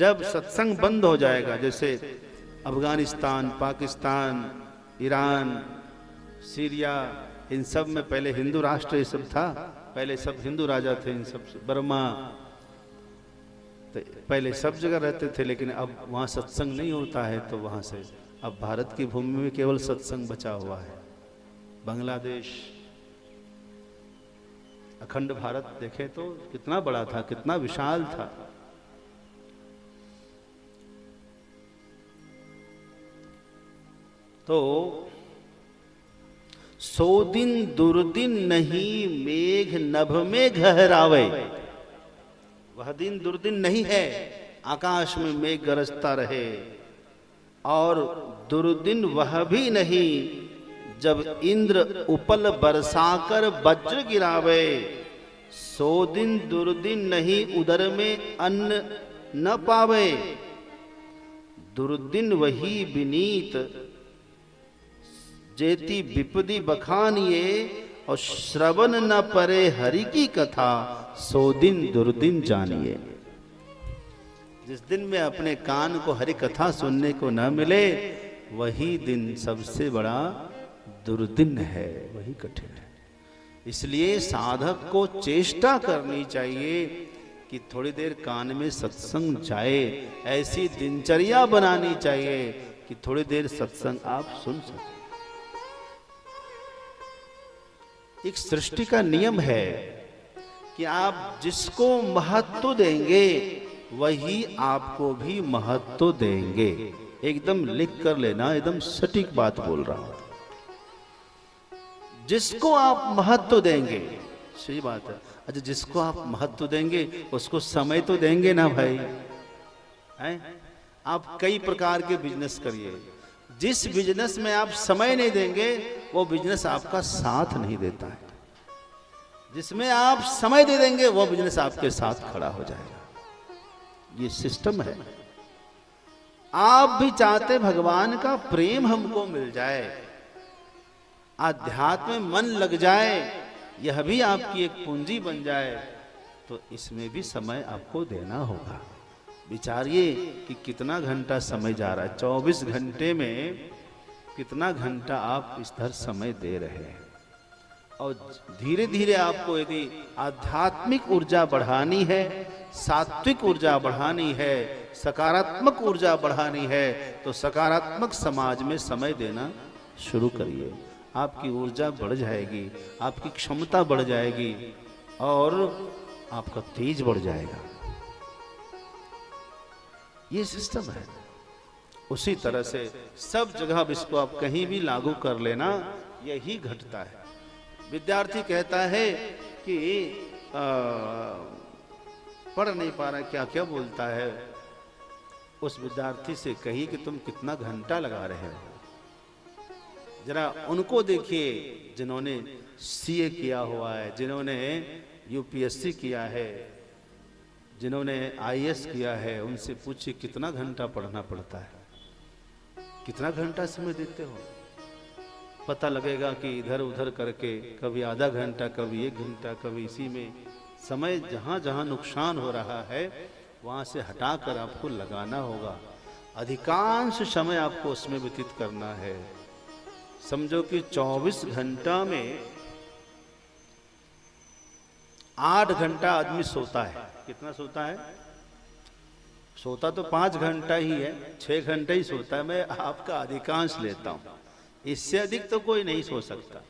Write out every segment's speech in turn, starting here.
जब सत्संग बंद हो जाएगा, जैसे अफगानिस्तान, पाकिस्तान, ईरान, सीरिया, इन सब में पहले हिंदू राष्ट्र ये सब था, पहले सब हिंदू राजा थे, इन सब बर्मा, तो पहले सब जगह रहते थे, लेकिन अब वहाँ सत्संग नहीं होता है, तो वहाँ से अब भारत की भूमि में केवल सत्संग बचा हुआ है। बांग्लादेश, अखंड भारत देखे तो कितना बड़ा था, कितना विशाल था। तो 100 दिन दुर्दिन नहीं मेघ नभ में गहरावे, वह दिन दुर्दिन नहीं है आकाश में मेघ गरजता रहे, और दुर्दिन वह भी नहीं जब इंद्र उपल बरसाकर वज्र गिरावे। 100 दिन दुर्दिन नहीं उदर में अन्न न पावे, दुर्दिन वही विनीत जेती विपदी बखानिए, और श्रवण न परे हरि की कथा 100 दिन दुर्दिन जानिए। जिस दिन में अपने कान को हरि कथा सुनने को न मिले, वही दिन सबसे बड़ा दुर्दिन है, वही कठिन है। इसलिए साधक को चेष्टा करनी चाहिए कि थोड़ी देर कान में सत्संग जाए, ऐसी दिनचर्या बनानी चाहिए कि थोड़ी देर सत्संग आप सुन सकें। एक सृष्टि का नियम है कि आप जिसको महत्व देंगे वही आपको भी महत्व देंगे। एकदम लिख कर लेना, एकदम सटीक बात बोल रहा हूं। जिसको आप महत्व देंगे, सही बात है। अच्छा, जिसको आप महत्व देंगे उसको समय तो देंगे ना भाई, हैं? आप कई प्रकार के बिजनेस करिए, जिस बिजनेस में आप समय नहीं देंगे वो बिजनेस आपका साथ नहीं देता है। जिसमें आप समय दे देंगे वो बिजनेस आपके साथ खड़ा हो जाएगा। ये सिस्टम है। आप भी चाहते भगवान का प्रेम हमको मिल जाए, आध्यात्म में मन लग जाए, यह भी आपकी एक पूंजी बन जाए, तो इसमें भी समय आपको देना होगा। विचारिए कि कितना घंटा समय जा रहा है, 24 घंटे में कितना घंटा आप इस तरह समय दे रहे हैं। और धीरे धीरे आपको यदि आध्यात्मिक ऊर्जा बढ़ानी है, सात्विक ऊर्जा बढ़ानी है, सकारात्मक ऊर्जा बढ़ानी है, तो सकारात्मक समाज में समय देना शुरू करिए। आपकी ऊर्जा बढ़ जाएगी, आपकी क्षमता बढ़ जाएगी और आपका तेज बढ़ जाएगा। ये सिस्टम है। उसी तरह से सब जगह इसको आप कहीं भी लागू कर लेना, यही घटता है। विद्यार्थी कहता है कि पढ़ नहीं पा रहा, क्या क्या बोलता है। उस विद्यार्थी से कहिए कि तुम कितना घंटा लगा रहे हो। जरा उनको देखिए जिन्होंने सीए किया हुआ है, जिन्होंने यूपीएससी किया है, जिन्होंने आईएएस किया है, उनसे पूछिए कितना घंटा पढ़ना पड़ता है, कितना घंटा समय देते हो। पता लगेगा कि इधर उधर करके कभी आधा घंटा, कभी 1 घंटा, कभी इसी में समय जहाँ जहाँ नुकसान हो रहा है वहाँ से हटाकर आपको लगाना होगा। अधिकांश समय आपको उसमें व्यतीत करना है। समझो कि 24 घंटा में 8 घंटा आदमी सोता है। कितना सोता है? सोता तो 5 घंटा ही है, 6 घंटे ही सोता है। मैं आपका अधिकांश लेता हूं, इससे अधिक तो कोई नहीं सो सकता।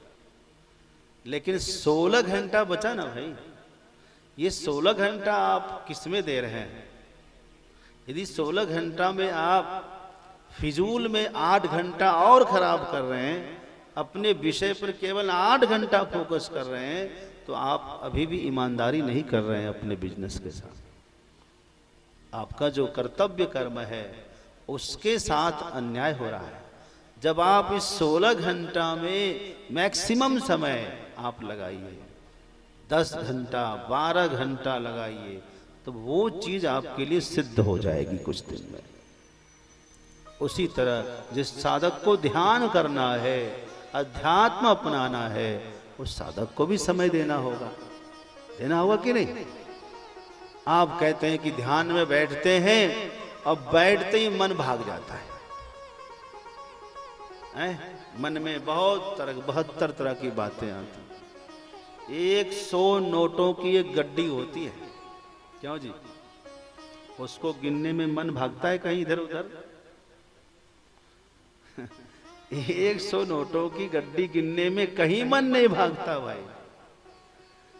लेकिन 16 घंटा बचा ना भाई, ये 16 घंटा आप किसमें दे रहे हैं? यदि 16 घंटा में आप फिजूल में 8 घंटा और खराब कर रहे हैं, अपने विषय पर केवल 8 घंटा फोकस कर रहे हैं, तो आप अभी भी ईमानदारी नहीं कर रहे हैं अपने बिजनेस के साथ। आपका जो कर्तव्य कर्म है उसके साथ अन्याय हो रहा है। जब आप इस 16 घंटा में मैक्सिमम समय आप लगाइए, 10 घंटा 12 घंटा लगाइए, तो वो चीज आपके लिए सिद्ध हो जाएगी कुछ दिन में। उसी तरह जिस साधक को ध्यान करना है, अध्यात्म अपनाना है, उस साधक को भी समय देना होगा कि नहीं? आप कहते हैं कि ध्यान में बैठते हैं अब बैठते ही मन भाग जाता है। मन में बहुत तरह 72 तरह की बातें आती। 100 नोटों की एक गड्डी होती है, क्यों जी? उसको गिनने में मन भागता है कहीं इधर उधर? 100 नोटों की गड्डी गिनने में कहीं मन नहीं भागता भाई।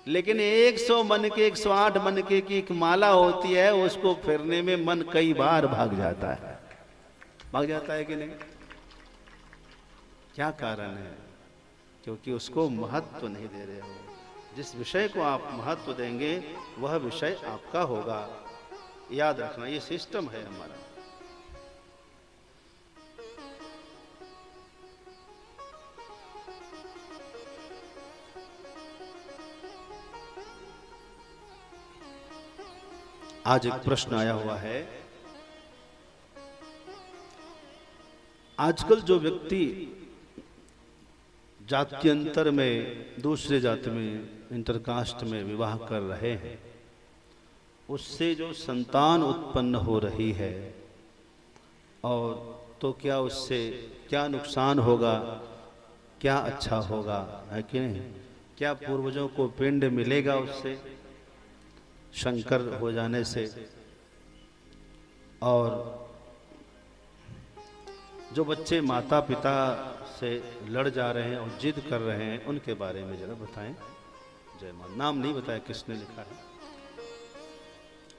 लेकिन 100 मन के 108 मन के की एक माला होती है, उसको फेरने में मन कई बार भाग जाता है। भाग जाता है कि नहीं? क्या कारण है? क्योंकि उसको महत्व नहीं दे रहे हो। जिस विषय को आप महत्व देंगे वह विषय आपका होगा। याद रखना, ये सिस्टम है हमारा। आज एक प्रश्न आया हुआ है। आजकल जो व्यक्ति जात्यंतर में, दूसरे जाति में, इंटरकास्ट में विवाह कर रहे हैं, उससे जो संतान उत्पन्न हो रही है, और तो क्या उससे क्या नुकसान होगा, क्या अच्छा होगा, है कि नहीं? क्या पूर्वजों को पिंड मिलेगा उससे, शंकर हो जाने से? और जो बच्चे माता पिता से लड़ जा रहे हैं और जिद कर रहे हैं, उनके बारे में जरा बताएं। जय मां। नाम नहीं बताया किसने लिखा है।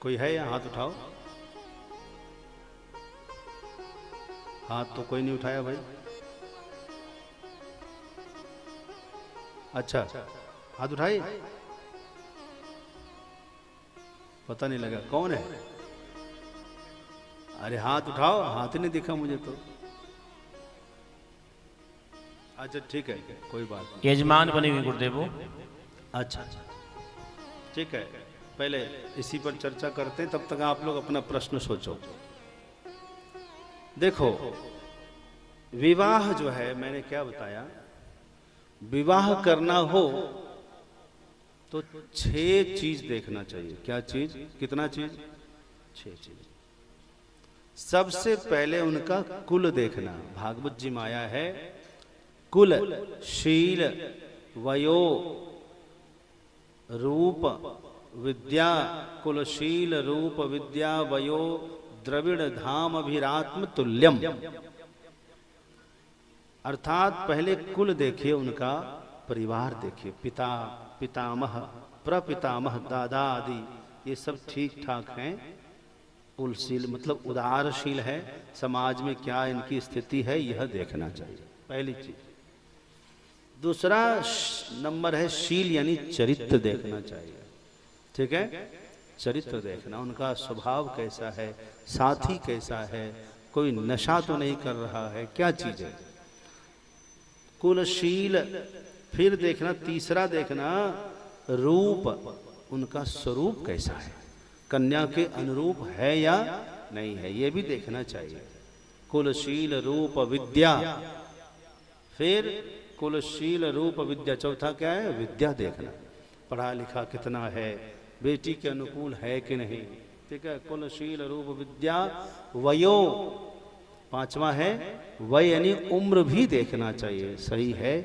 कोई है या? हाथ उठाओ। हाथ तो कोई नहीं उठाया भाई। अच्छा, हाथ उठाइए। पता नहीं लगा कौन है। अरे हाथ उठाओ, हाथ ही नहीं दिखा मुझे तो। अच्छा ठीक है, कोई बात नहीं। यजमान बने हुए गुरुदेव। अच्छा ठीक है, पहले इसी पर चर्चा करते हैं, तब तक आप लोग अपना प्रश्न सोचो। देखो, विवाह जो है, मैंने क्या बताया, विवाह करना हो तो 6 चीज देखना चाहिए। क्या चीज? कितना चीज? 6 चीज। सबसे पहले उनका कुल देखना। भागवत जी में आया है, कुल, शील, वयो, रूप, विद्या, कुलशील, रूप, विद्या, वयो, द्रविड़, धाम, अभिरात्म, तुल्यम। अर्थात पहले कुल देखिए, उनका परिवार देखिए, पिता, पितामह, प्रपितामह, दादा आदि, ये सब ठीक ठाक हैं। कुलशील मतलब उदारशील है, समाज में क्या इनकी स्थिति है यह देखना चाहिए, पहली चीज। दूसरा नंबर है शील, यानी चरित्र देखना चाहिए। ठीक है, चरित्र देखना, उनका स्वभाव कैसा है, साथी कैसा है, कोई नशा तो नहीं कर रहा है, क्या चीज है। कुलशील। फिर देखना, तीसरा देखना रूप, उनका स्वरूप कैसा है, कन्या के अनुरूप है या नहीं है, यह भी देखना चाहिए। कुलशील, रूप, विद्या। फिर कुलशील, रूप, विद्या। चौथा क्या है? विद्या देखना, पढ़ा लिखा कितना है, बेटी के अनुकूल है कि नहीं। ठीक है, कुलशील, रूप, विद्या, वयो। पांचवा है वय, यानी उम्र भी देखना चाहिए, सही है,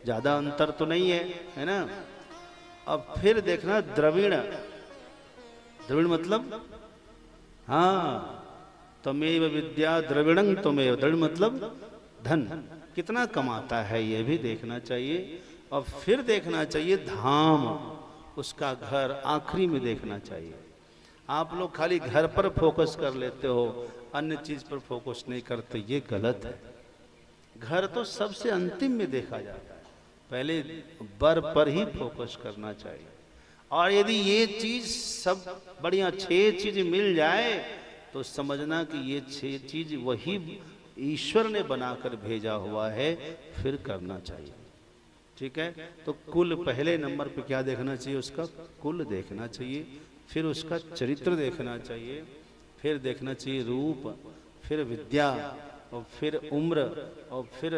ज्यादा अंतर तो नहीं है ना। अब फिर देखना द्रविड़। द्रविड़ मतलब, हाँ, तमेव विद्या द्रविणं तमेव। द्रविड़ मतलब धन, कितना कमाता है ये भी देखना चाहिए। और फिर देखना चाहिए धाम, उसका घर, आखिरी में देखना चाहिए। आप लोग खाली घर पर फोकस कर लेते हो, अन्य चीज पर फोकस नहीं करते, ये गलत है। घर तो सबसे अंतिम में देखा जाता है, पहले वर पर ही फोकस करना चाहिए। और यदि ये चीज सब बढ़िया 6 चीज मिल जाए तो समझना कि ये 6 चीज वही ईश्वर ने बनाकर भेजा हुआ है, फिर करना चाहिए। ठीक है, तो कुल पहले नंबर पे क्या देखना चाहिए? उसका कुल देखना चाहिए, फिर उसका चरित्र देखना चाहिए, फिर देखना चाहिए रूप, फिर विद्या, और फिर उम्र, और फिर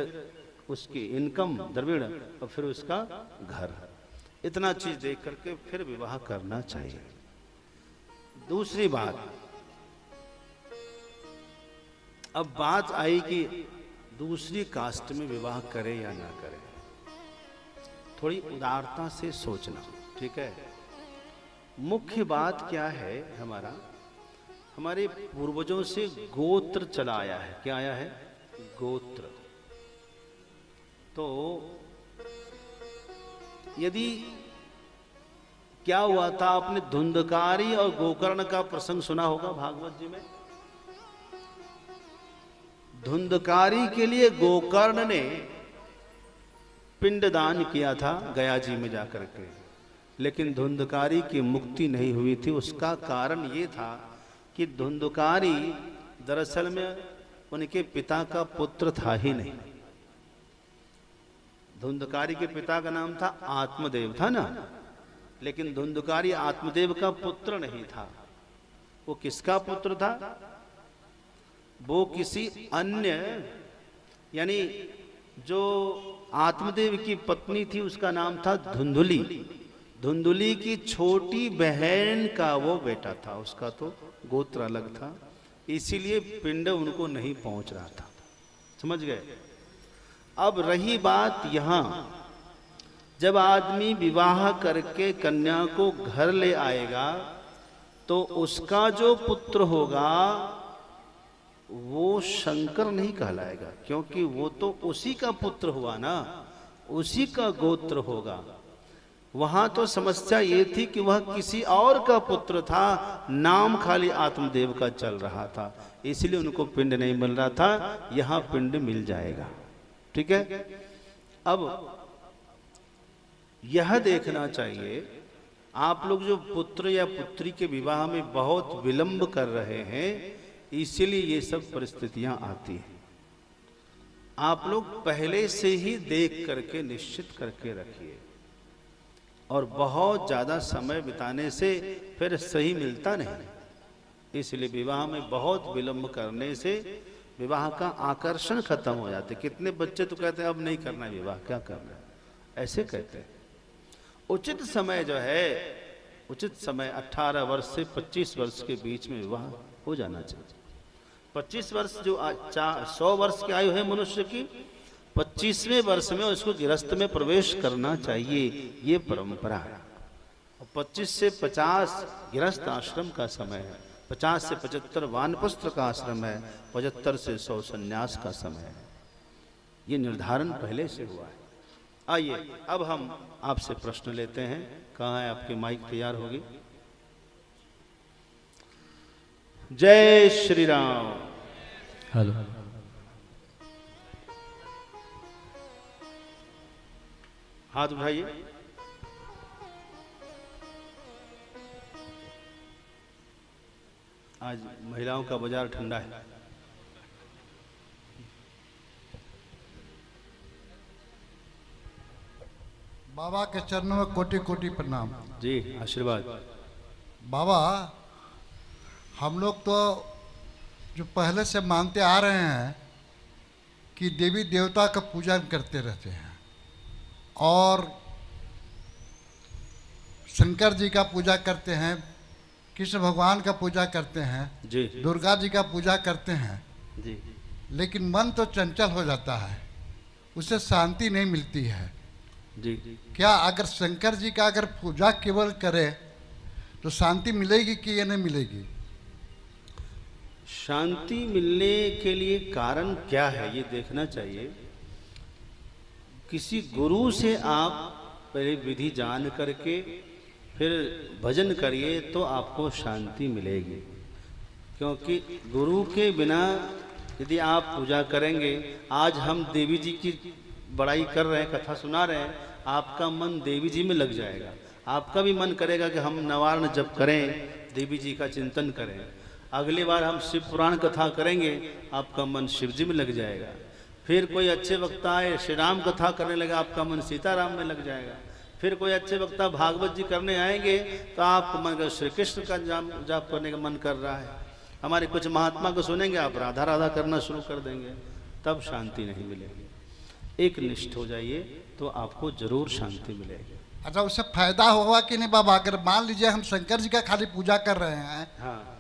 उसकी इनकम द्रविड़, और फिर उसका घर। इतना चीज देख करके फिर विवाह करना चाहिए। दूसरी बात, अब बात आई कि दूसरी कास्ट में विवाह करे या ना करे, थोड़ी उदारता से सोचना, ठीक है। मुख्य बात क्या है, हमारे पूर्वजों से गोत्र चला आया है। क्या आया है? गोत्र। तो यदि क्या हुआ था, आपने धुंधकारी और गोकर्ण का प्रसंग सुना होगा भागवत जी में। धुंधकारी के लिए गोकर्ण ने पिंडदान किया था गया जी में जाकर के, लेकिन धुंधकारी की मुक्ति नहीं हुई थी। उसका कारण ये था कि धुंधकारी दरअसल में उनके पिता का पुत्र था ही नहीं। धुंधकारी के पिता का नाम था आत्मदेव, था ना, लेकिन धुंधकारी आत्मदेव का पुत्र नहीं था। वो किसका पुत्र था? वो किसी अन्य, यानी जो आत्मदेव की पत्नी थी उसका नाम था धुंधुली। धुंधुली की छोटी बहन का वो बेटा था, उसका तो गोत्र अलग था, इसीलिए पिंड उनको नहीं पहुंच रहा था। समझ गए? अब रही बात यहां, जब आदमी विवाह करके कन्या को घर ले आएगा तो उसका जो पुत्र होगा वो शंकर नहीं कहलाएगा, क्योंकि वो तो उसी का पुत्र हुआ ना, उसी का गोत्र होगा। वहां तो समस्या ये थी कि वह किसी और का पुत्र था, नाम खाली आत्मदेव का चल रहा था, इसलिए उनको पिंड नहीं मिल रहा था। यहां पिंड मिल जाएगा, ठीक है। अब यह देखना चाहिए, आप लोग जो पुत्र या पुत्री के विवाह में बहुत विलंब कर रहे हैं, इसीलिए ये सब परिस्थितियां आती हैं। आप लोग पहले से ही देख करके निश्चित करके रखिए, और बहुत ज्यादा समय बिताने से फिर सही मिलता नहीं। इसलिए विवाह में बहुत विलंब करने से विवाह का आकर्षण खत्म हो जाते। कितने बच्चे तो कहते हैं अब नहीं करना है विवाह, क्या करना है, ऐसे कहते हैं। उचित समय जो है, उचित समय 18 वर्ष से 25 वर्ष के बीच में विवाह हो जाना चाहिए। 25 वर्ष जो 100 वर्ष की आयु है मनुष्य की, 25वें वर्ष में उसको गृहस्थ में प्रवेश करना चाहिए, ये परंपरा है। 25 से 50 गृहस्थ आश्रम का समय है, 50 से 75 वानप्रस्थ का आश्रम है, 75 से 100 संन्यास का समय है। ये निर्धारण पहले से हुआ है। आइए अब हम आपसे प्रश्न लेते हैं। कहाँ है आपकी माइक? तैयार होगी? जय श्री राम। हेलो। हाथ उठाइए। आज महिलाओं का बाजार ठंडा है। बाबा के चरणों में कोटि कोटि प्रणाम। जी आशीर्वाद। बाबा, हम लोग तो जो पहले से मानते आ रहे हैं कि देवी देवता का पूजन करते रहते हैं, और शंकर जी का पूजा करते हैं, कृष्ण भगवान का पूजा करते हैं, जी दुर्गा जी का पूजा करते हैं, जी, लेकिन मन तो चंचल हो जाता है, उसे शांति नहीं मिलती है। जी क्या अगर शंकर जी का अगर पूजा केवल करे तो शांति मिलेगी कि ये नहीं मिलेगी? शांति मिलने के लिए कारण क्या है ये देखना चाहिए। किसी गुरु से आप पहले विधि जान करके फिर भजन करिए तो आपको शांति मिलेगी, क्योंकि गुरु के बिना यदि आप पूजा करेंगे, आज हम देवी जी की बड़ाई कर रहे हैं, कथा सुना रहे हैं, आपका मन देवी जी में लग जाएगा। आपका भी मन करेगा कि हम नवार्ण जप करें, देवी जी का चिंतन करें। अगली बार हम शिव पुराण कथा करेंगे, आपका मन शिव जी में लग जाएगा। फिर कोई अच्छे वक्ता आए श्री राम कथा करने लगा, आपका मन सीताराम में लग जाएगा। फिर कोई अच्छे वक्ता भागवत जी करने आएंगे तो आपका मन श्री कृष्ण का जाप करने का मन कर रहा है। हमारे कुछ महात्मा को सुनेंगे, आप राधा राधा करना शुरू कर देंगे, तब शांति नहीं मिलेगी। एक निष्ठ हो जाइए तो आपको जरूर शांति मिलेगी। अच्छा, उससे फायदा होगा कि नहीं बाबा? अगर मान लीजिए हम शंकर जी का खाली पूजा कर रहे हैं। हाँ,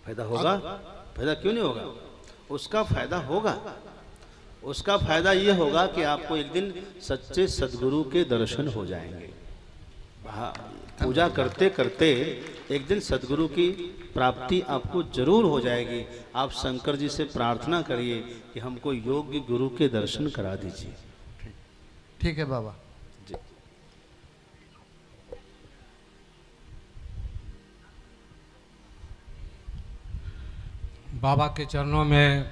फायदा होगा। फायदा क्यों नहीं होगा? उसका फायदा होगा। उसका फायदा ये होगा कि आपको एक दिन सच्चे सद्गुरु के दर्शन हो जाएंगे। हाँ, पूजा करते करते एक दिन सद्गुरु की प्राप्ति आपको जरूर हो जाएगी। आप शंकर जी से प्रार्थना करिए कि हमको योग्य गुरु के दर्शन करा दीजिए। ठीक है बाबा। जी। बाबा के चरणों में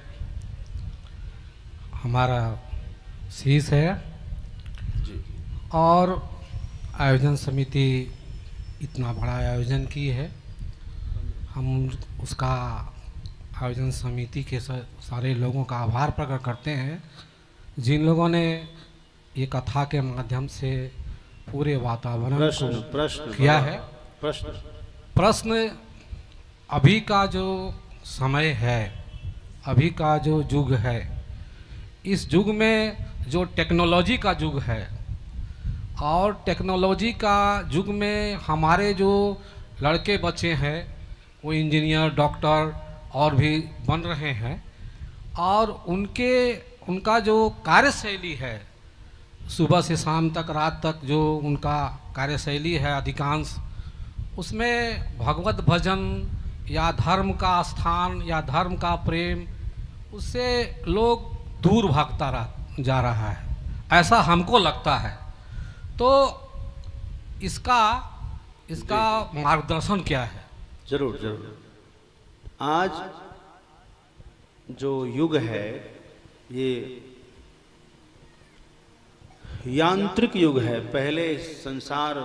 हमारा शीश है जी। और आयोजन समिति इतना बड़ा आयोजन की है। हम उसका आयोजन समिति के सारे लोगों का आभार प्रकट करते हैं, जिन लोगों ने ये कथा के माध्यम से पूरे वातावरण को किया है। प्रश्न अभी का जो समय है, अभी का जो युग है, इस युग में जो टेक्नोलॉजी का युग है और टेक्नोलॉजी का युग में हमारे जो लड़के बच्चे हैं वो इंजीनियर, डॉक्टर और भी बन रहे हैं और उनका जो कार्यशैली है, सुबह से शाम तक, रात तक जो उनका कार्यशैली है, अधिकांश उसमें भगवत भजन या धर्म का स्थान या धर्म का प्रेम, उससे लोग दूर भागता जा रहा है, ऐसा हमको लगता है। तो इसका मार्गदर्शन क्या है? जरूर जरूर। आज जो युग है ये यांत्रिक युग है। पहले संसार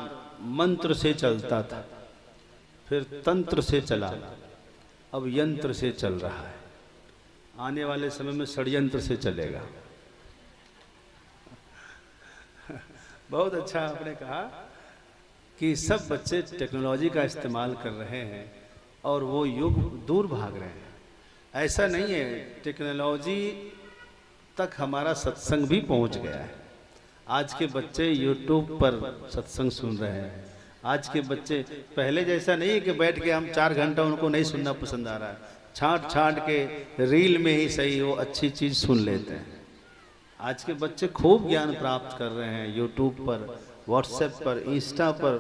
मंत्र से चलता था, फिर तंत्र से चला, अब यंत्र से चल रहा है। आने वाले समय में षड्यंत्र से चलेगा। बहुत अच्छा आपने कहा कि सब बच्चे टेक्नोलॉजी का इस्तेमाल कर रहे हैं और वो युग दूर भाग रहे हैं। ऐसा नहीं है, टेक्नोलॉजी तक हमारा सत्संग भी पहुंच गया है। आज के बच्चे यूट्यूब पर सत्संग सुन रहे हैं। आज के बच्चे पहले जैसा नहीं है कि बैठ के हम 4 घंटा उनको नहीं सुनना पसंद आ रहा है, छांट छांट के रील में ही सही वो अच्छी चीज़ सुन लेते हैं। आज के बच्चे खूब ज्ञान प्राप्त कर रहे हैं यूट्यूब पर, व्हाट्सएप पर, इंस्टा पर,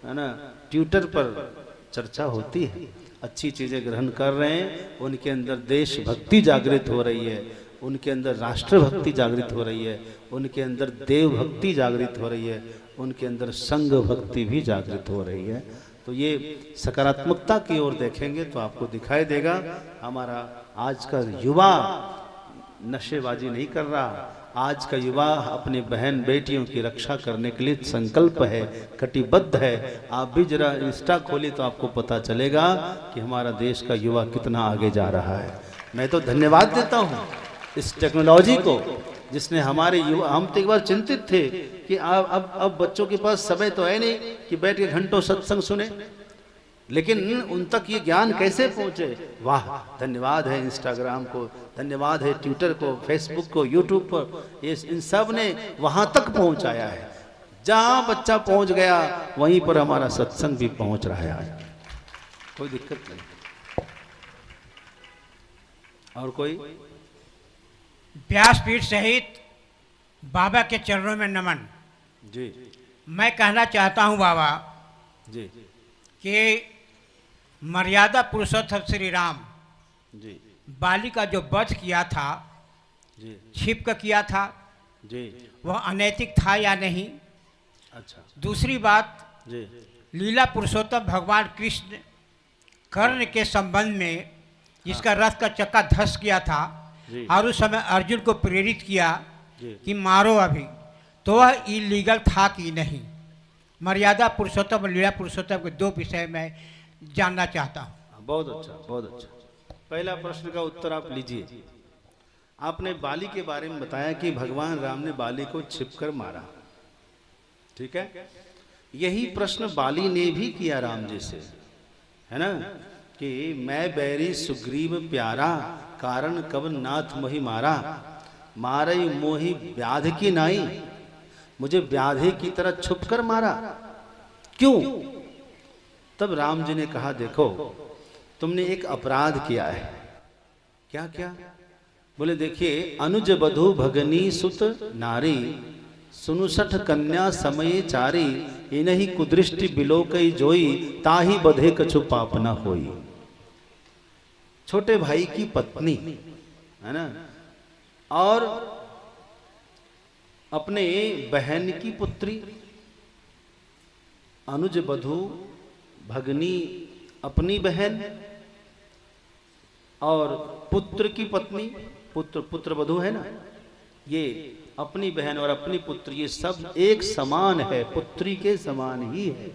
है ना, ट्विटर पर चर्चा होती है, अच्छी चीज़ें ग्रहण कर रहे हैं। उनके अंदर देशभक्ति जागृत हो रही है, उनके अंदर राष्ट्रभक्ति जागृत हो रही है, उनके अंदर देव भक्ति जागृत हो रही है, उनके अंदर संघ भक्ति भी जागृत हो रही है। तो ये सकारात्मकता की ओर देखेंगे तो आपको दिखाई देगा। हमारा आज का युवा नशेबाजी नहीं कर रहा। आज का युवा अपने बहन बेटियों की रक्षा करने के लिए संकल्प है, कटिबद्ध है। आप भी जरा इंस्टा खोली तो आपको पता चलेगा कि हमारा देश का युवा कितना आगे जा रहा है। मैं तो धन्यवाद देता हूँ इस टेक्नोलॉजी को, जिसने हमारे युवा, हम तो एक बार चिंतित थे कि अब बच्चों के पास समय तो है नहीं कि बैठ के घंटों सत्संग सुने, लेकिन उन तक ये ज्ञान कैसे पहुंचे। वाह, धन्यवाद है इंस्टाग्राम को, धन्यवाद है ट्विटर को, फेसबुक को, यूट्यूब पर, ये इन सब ने वहां तक पहुंचाया है। जहां बच्चा पहुंच गया वहीं पर हमारा सत्संग भी पहुंच रहा है। आज कोई दिक्कत नहीं। और कोई? व्यासपीठ सहित बाबा के चरणों में नमन। जी। मैं कहना चाहता हूं बाबा जी कि मर्यादा पुरुषोत्तम श्री राम जी बाली का जो वध किया था, जी छिप कर किया था, जी। वह अनैतिक था या नहीं? अच्छा। दूसरी बात, जी लीला पुरुषोत्तम भगवान कृष्ण कर्ण के संबंध में जिसका रथ का चक्का धस किया था जी। और उस समय अर्जुन को प्रेरित किया जी। कि मारो अभी, तो वह इलीगल था कि नहीं? मर्यादा पुरुषोत्तम और लीला पुरुषोत्तम के 2 विषय में जानना चाहता हूँ। बहुत अच्छा, बहुत अच्छा। पहला प्रश्न का उत्तर आप लीजिए। आपने बाली के बारे में बताया कि भगवान राम ने बाली को छिपकर मारा, ठीक है। यही प्रश्न बाली ने भी किया राम जी से, है ना, कि मैं बैरी सुग्रीव प्यारा, कारण कब नाथ मोहि मारा, मारई मोहि व्याध की नाई, मुझे व्याधे की तरह छुपकर मारा, क्यों? तब राम जी ने कहा, देखो तुमने एक अपराध किया है। क्या क्या? बोले देखिए, अनुज बधु भगनी सुत नारी, सुनुसठ कन्या समय चारी, इनहि कुदृष्टि बिलोकई जोई, ताही बधे कछु पाप न होई। छोटे भाई की पत्नी है ना, और अपने बहन की पुत्री, अनुज बधू भगनी अपनी बहन, और पुत्र की पत्नी, पुत्र वधू है ना, ये अपनी बहन और अपनी पुत्र, ये सब एक समान है, पुत्री के समान ही है।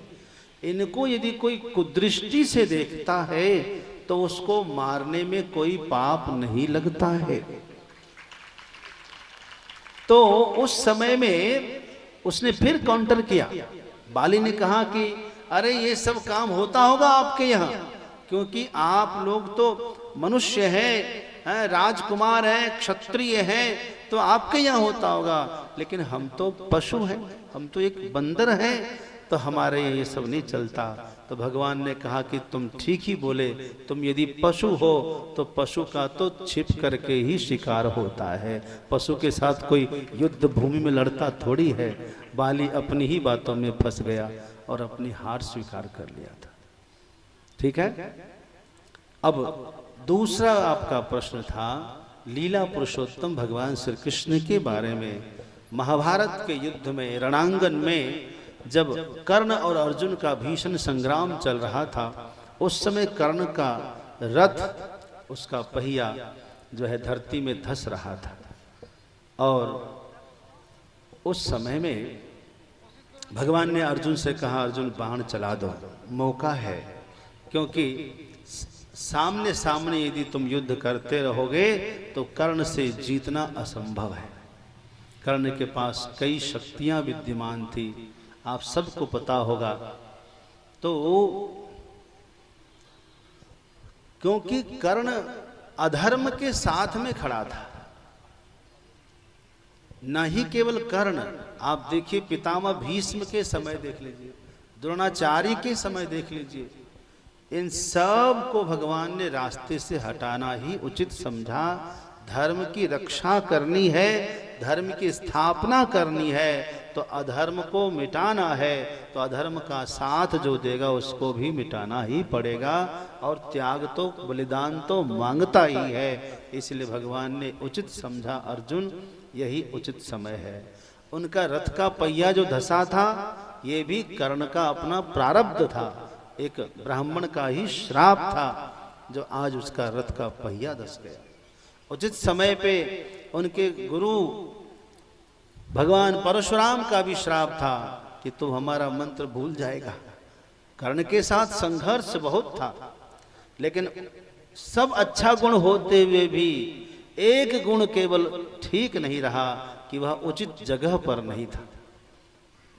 इनको यदि कोई कुदृष्टि से देखता है तो उसको मारने में कोई पाप नहीं लगता है। तो उस समय में उसने फिर काउंटर किया। बाली ने कहा कि अरे ये सब काम होता होगा आपके यहाँ, क्योंकि आप लोग तो मनुष्य हैं, राजकुमार हैं, क्षत्रिय हैं, तो आपके यहाँ होता होगा, लेकिन हम तो पशु हैं, हम तो एक बंदर हैं, तो हमारे ये सब नहीं चलता। तो भगवान ने कहा कि तुम ठीक ही बोले, तुम यदि पशु हो तो पशु का तो छिप करके ही शिकार होता है, पशु के साथ कोई युद्ध भूमि में लड़ता थोड़ी है। बाली अपनी ही बातों में फंस गया और अपनी हार स्वीकार कर लिया था। ठीक है। अब दूसरा आपका प्रश्न था लीला पुरुषोत्तम भगवान श्री कृष्ण के बारे में। महाभारत के युद्ध में, रणांगन में, जब कर्ण और अर्जुन का भीषण संग्राम चल रहा था, उस समय कर्ण का रथ, उसका पहिया जो है धरती में धंस रहा था, और उस समय में भगवान ने अर्जुन से कहा, अर्जुन बाण चला दो, मौका है, क्योंकि सामने सामने यदि तुम युद्ध करते रहोगे तो कर्ण से जीतना असंभव है। कर्ण के पास कई शक्तियां विद्यमान थी, आप सबको पता होगा। तो क्योंकि कर्ण अधर्म के साथ में खड़ा था, न ही केवल कर्ण, आप देखिए पितामह भीष्म के समय देख लीजिए, द्रोणाचार्य के समय देख लीजिए, इन सब को भगवान ने रास्ते से हटाना ही उचित समझा। धर्म की रक्षा करनी है, धर्म की स्थापना करनी है, तो अधर्म को मिटाना है, तो अधर्म का साथ जो देगा उसको भी मिटाना ही पड़ेगा, और त्याग तो, बलिदान तो मांगता ही है। इसलिए भगवान ने उचित समझा, अर्जुन यही उचित समय है। उनका रथ का पहिया जो धसा था, ये भी कर्ण का अपना प्रारब्ध था, एक ब्राह्मण का ही श्राप था, जो आज उसका रथ का पहिया धस गया। उचित समय पे उनके गुरु भगवान परशुराम का भी श्राप था कि तू हमारा मंत्र भूल जाएगा। कर्ण के साथ संघर्ष बहुत था, लेकिन सब अच्छा गुण होते हुए भी एक गुण केवल ठीक नहीं रहा कि वह उचित जगह पर नहीं था।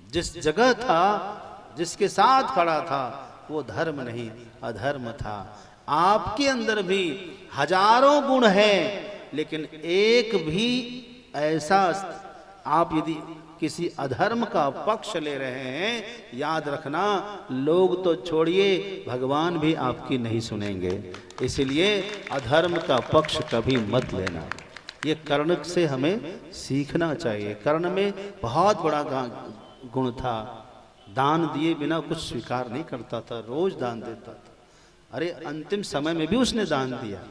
जिस जगह था, जिसके साथ खड़ा था, वो धर्म नहीं अधर्म था। आपके अंदर भी हजारों गुण हैं, लेकिन एक भी ऐसा, आप यदि किसी अधर्म का पक्ष ले रहे हैं, याद रखना, लोग तो छोड़िए, भगवान भी आपकी नहीं सुनेंगे। इसलिए अधर्म का पक्ष कभी मत लेना। ये कर्ण से हमें सीखना चाहिए। कर्ण में बहुत बड़ा गुण था, दान दिए बिना कुछ स्वीकार नहीं करता था, रोज दान देता था। अरे अंतिम समय में भी उसने दान दिया,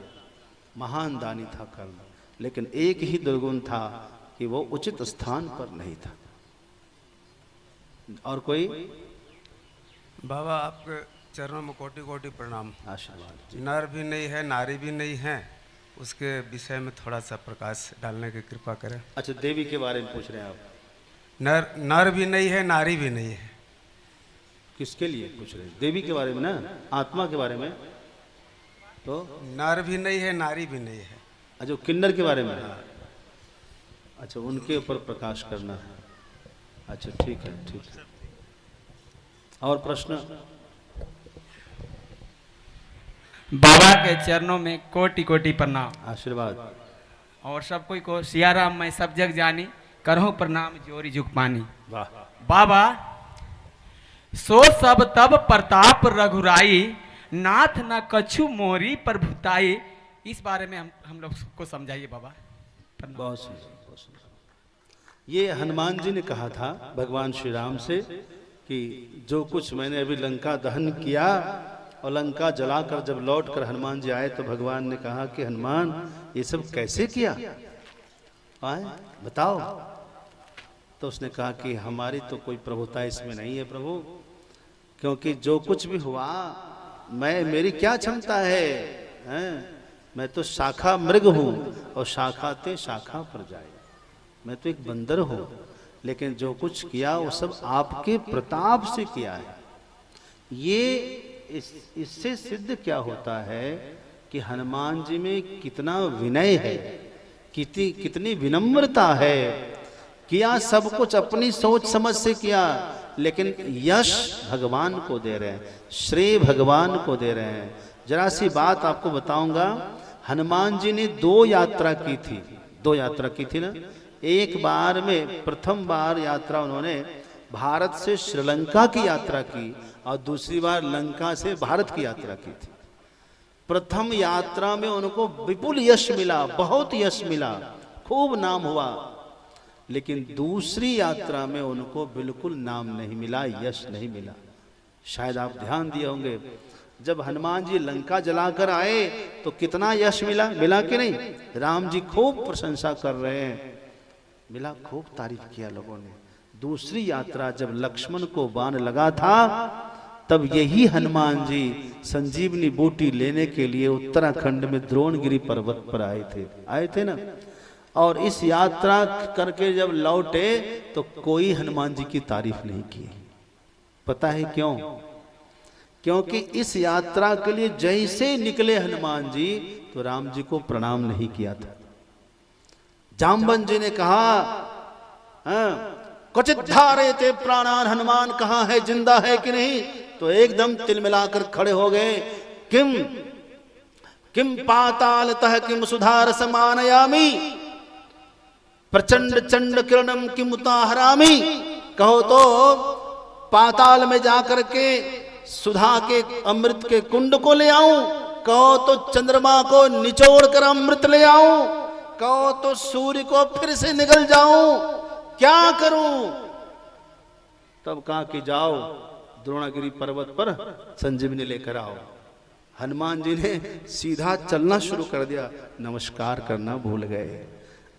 महान दानी था कर्ण। लेकिन एक ही दुर्गुण था कि वो उचित स्थान पर नहीं था। और कोई? बाबा आपके चरणों में कोटि कोटि प्रणाम। आशीर्वाद। नर भी नहीं है, नारी भी नहीं है, उसके विषय में थोड़ा सा प्रकाश डालने की कृपा करें। अच्छा, देवी के बारे में पूछ रहे हैं आप? नर भी नहीं है, नारी भी नहीं है। किसके लिए पूछ रहे हैं? देवी के बारे में ना, आत्मा के बारे में? तो नर भी नहीं है, नारी भी नहीं है। अच्छा, किन्नर के बारे में? अच्छा, उनके ऊपर प्रकाश करना है। अच्छा, ठीक है, ठीक है। और प्रश्न? बाबा के चरणों में कोटि कोटि प्रणाम। आशीर्वाद। और सब कोई को सियाराम मैं सब जग जानी, करहूं प्रणाम जोरी जुग पानी। वाह। बाबा सो सब तब प्रताप रघुराई, नाथ न कछु मोरी पर भुताई, इस बारे में हम लोग को समझाइए बाबा। प्रणाम। बहुत सुंदर, बहुत सुंदर। ये हनुमान जी ने कहा था भगवान श्री राम से कि जो कुछ मैंने अभी लंका दहन किया और लंका जलाकर जब लौट कर हनुमान जी आए तो भगवान ने कहा कि हनुमान ये सब कैसे किया, आए बताओ। तो उसने कहा कि हमारी तो कोई प्रभुता इसमें नहीं है प्रभु, क्योंकि जो कुछ भी हुआ मेरी क्या क्षमता है, मैं तो शाखा मृग हूँ और शाखा ते शाखा पर जाए, मैं तो एक बंदर हूँ, लेकिन जो कुछ किया वो सब आपके प्रताप से किया है। ये इससे सिद्ध क्या होता है कि हनुमान जी में कितना विनय है, कितनी विनम्रता है। किया सब कुछ अपनी सोच समझ से किया, लेकिन यश भगवान को दे रहे हैं, श्रेय भगवान को दे रहे हैं। जरा सी बात आपको बताऊंगा, हनुमान जी ने 2 यात्रा की थी, 2 यात्रा की थी ना। एक बार में प्रथम बार यात्रा उन्होंने भारत से श्रीलंका की यात्रा की और दूसरी बार लंका से भारत की यात्रा की थी। प्रथम यात्रा में उनको विपुल यश मिला, बहुत यश मिला, खूब नाम हुआ, लेकिन दूसरी यात्रा में उनको बिल्कुल नाम नहीं मिला, यश नहीं मिला। शायद आप ध्यान दिए होंगे, जब हनुमान जी लंका जलाकर आए तो कितना यश मिला कि नहीं। राम जी खूब प्रशंसा कर रहे हैं, मिला, खूब तारीफ किया लोगों ने। दूसरी यात्रा जब लक्ष्मण को बाण लगा था तब यही हनुमान जी संजीवनी बूटी लेने के लिए उत्तराखंड में द्रोणगिरी पर्वत पर आए थे ना। और इस यात्रा करके जब लौटे तो कोई हनुमान जी की तारीफ नहीं की। पता है क्यों? क्योंकि इस यात्रा के लिए जैसे निकले हनुमान जी तो राम जी को प्रणाम नहीं किया था। जाम्बन जी ने कहा, क्वचित धारे ते प्राणान, हनुमान कहाँ है, जिंदा है कि नहीं? तो एकदम तिलमिलाकर खड़े हो गए। किम पाताल तह किम सुधार समानयामी, प्रचंड चंड किरणम किम उताहरामी। कहो तो पाताल में जाकर के सुधा के अमृत के कुंड को ले आऊं, कहो तो चंद्रमा को निचोड़ कर अमृत ले आऊं, कहो तो सूर्य को फिर से निगल जाऊं, क्या करूं? तब कहा कि जाओ द्रोणागिरी पर्वत पर संजीवनी लेकर आओ। हनुमान जी ने सीधा चलना शुरू कर दिया, नमस्कार करना भूल गए।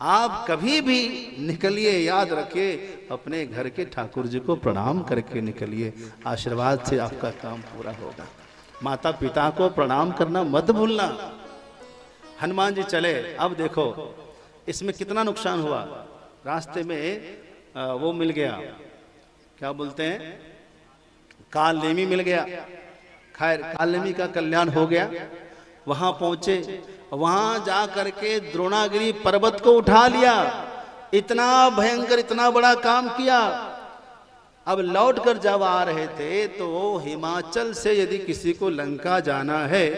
आप कभी भी निकलिए, याद रखिए, अपने घर के ठाकुर जी को प्रणाम करके निकलिए, आशीर्वाद से आपका काम पूरा होगा। माता पिता को प्रणाम करना मत भूलना। हनुमान जी चले। अब देखो इसमें कितना नुकसान हुआ। रास्ते में वो मिल गया, क्या बोलते हैं, कालनेमी मिल गया। खैर कालनेमी का कल्याण हो गया। वहां पहुंचे, वहां जा करके द्रोणागिरी पर्वत को उठा लिया। इतना भयंकर, इतना बड़ा काम किया। अब लौट कर जब आ रहे थे तो हिमाचल से यदि किसी को लंका जाना है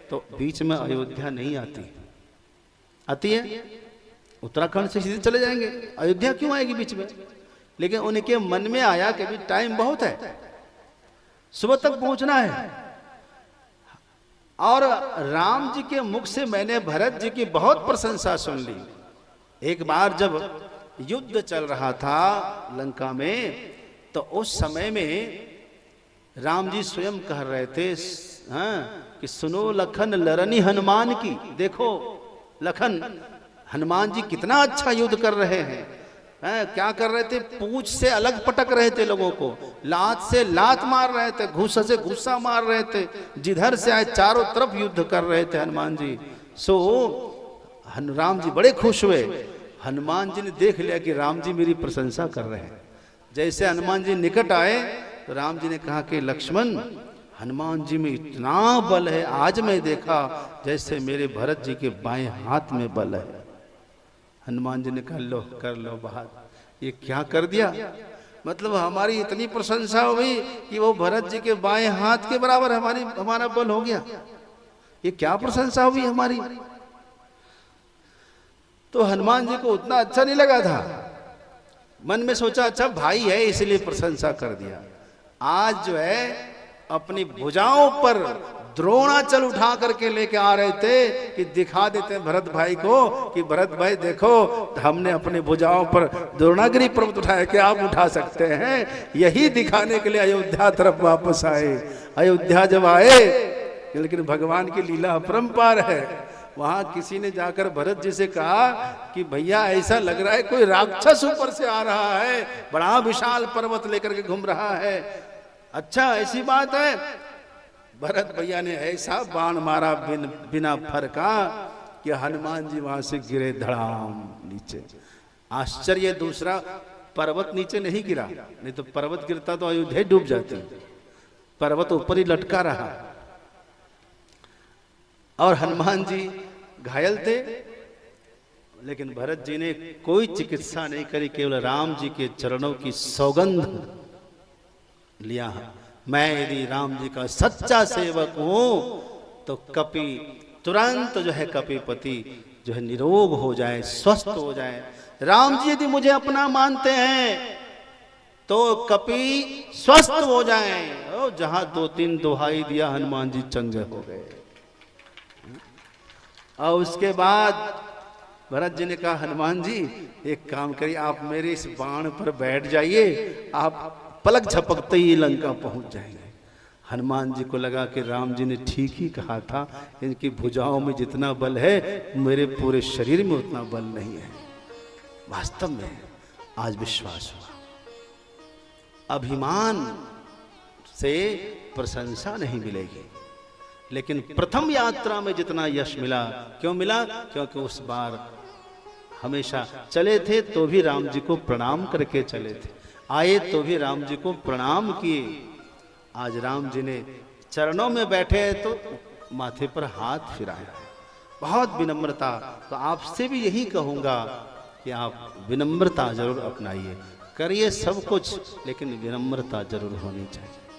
तो बीच में अयोध्या नहीं आती है। उत्तराखंड से सीधे चले जाएंगे, अयोध्या क्यों आएगी बीच में? लेकिन उनके मन में आया कि भी टाइम बहुत है, सुबह तक पहुंचना है। और राम जी के मुख से मैंने भरत जी की बहुत प्रशंसा सुन ली। एक बार जब युद्ध चल रहा था लंका में तो उस समय में राम जी स्वयं कह रहे थे कि सुनो लखन लरनी हनुमान की। देखो लखन, हनुमान जी कितना अच्छा युद्ध कर रहे हैं। क्या कर रहे थे? पूंछ से अलग पटक रहे थे लोगों को, लात से लात मार रहे थे, घुस्सा से घुस्सा मार रहे थे, जिधर से आए चारों तरफ युद्ध कर रहे थे हनुमान जी। सो राम जी बड़े खुश हुए। हनुमान जी ने देख लिया कि राम जी मेरी प्रशंसा कर रहे हैं। जैसे हनुमान जी निकट आए तो राम जी ने कहा कि लक्ष्मण, हनुमान जी में इतना बल है, आज मैं देखा जैसे मेरे भरत जी के बाएं हाथ में बल है। हनुमान जी ने कहा लो कर लो बात, ये क्या कर दिया? मतलब हमारी इतनी प्रशंसा हुई कि वो भरत जी के बाएं हाथ के बराबर हमारा बल हो गया। ये क्या प्रशंसा हुई हमारी? तो हनुमान जी को उतना अच्छा नहीं लगा था। मन में सोचा अच्छा भाई है इसलिए प्रशंसा कर दिया। आज जो है अपनी भुजाओं पर द्रोणाचल उठा करके लेके आ रहे थे कि दिखा देते हैं भरत भाई को कि भरत भाई देखो, हमने अपने भुजाओं पर द्रोणागिरी पर्वत उठाया कि आप उठा सकते हैं। यही दिखाने के लिए अयोध्या तरफ वापस आए। अयोध्या जब आए, लेकिन भगवान की लीला अपरंपार है। वहां किसी ने जाकर भरत जी से कहा कि भैया ऐसा लग रहा है कोई राक्षस ऊपर से आ रहा है, बड़ा विशाल पर्वत लेकर के घूम रहा है। अच्छा ऐसी बात है? भरत भैया ने ऐसा बाण मारा बिना फरका कि हनुमान जी वहां से गिरे धड़ाम नीचे। आश्चर्य दूसरा, पर्वत नीचे नहीं गिरा, नहीं तो पर्वत गिरता तो अयोध्या डूब जाती। पर्वत ऊपर ही लटका रहा और हनुमान जी घायल थे। लेकिन भरत जी ने कोई चिकित्सा नहीं करी, केवल राम जी के चरणों की सौगंध लिया। मैं यदि राम जी का सच्चा सेवक हूं तो कपि तुरंत जो है कपिपति जो है निरोग हो जाए, स्वस्थ हो जाए। राम जी यदि मुझे अपना मानते हैं तो कपि स्वस्थ हो जाए। और जहां 2-3 दोहाई दिया हनुमान जी चंगे हो गए। और उसके बाद भरत जी ने कहा हनुमान जी एक काम करिए, आप मेरे इस बाण पर बैठ जाइए, आप पलक झपकते ही लंका पहुंच जाएंगे। हनुमान जी को लगा कि राम जी ने ठीक ही कहा था, इनकी भुजाओं में जितना बल है मेरे पूरे शरीर में उतना बल नहीं है। वास्तव में आज विश्वास हुआ। अभिमान से प्रशंसा नहीं मिलेगी, लेकिन प्रथम यात्रा में जितना यश मिला, क्यों मिला? क्योंकि उस बार हमेशा चले थे तो भी राम जी को प्रणाम करके चले थे, आए तो भी राम जी को प्रणाम किए। आज राम जी ने चरणों में बैठे तो माथे पर हाथ फिराया, बहुत विनम्रता। तो आपसे भी यही कहूंगा कि आप विनम्रता जरूर अपनाइए, करिए सब कुछ, लेकिन विनम्रता जरूर होनी चाहिए।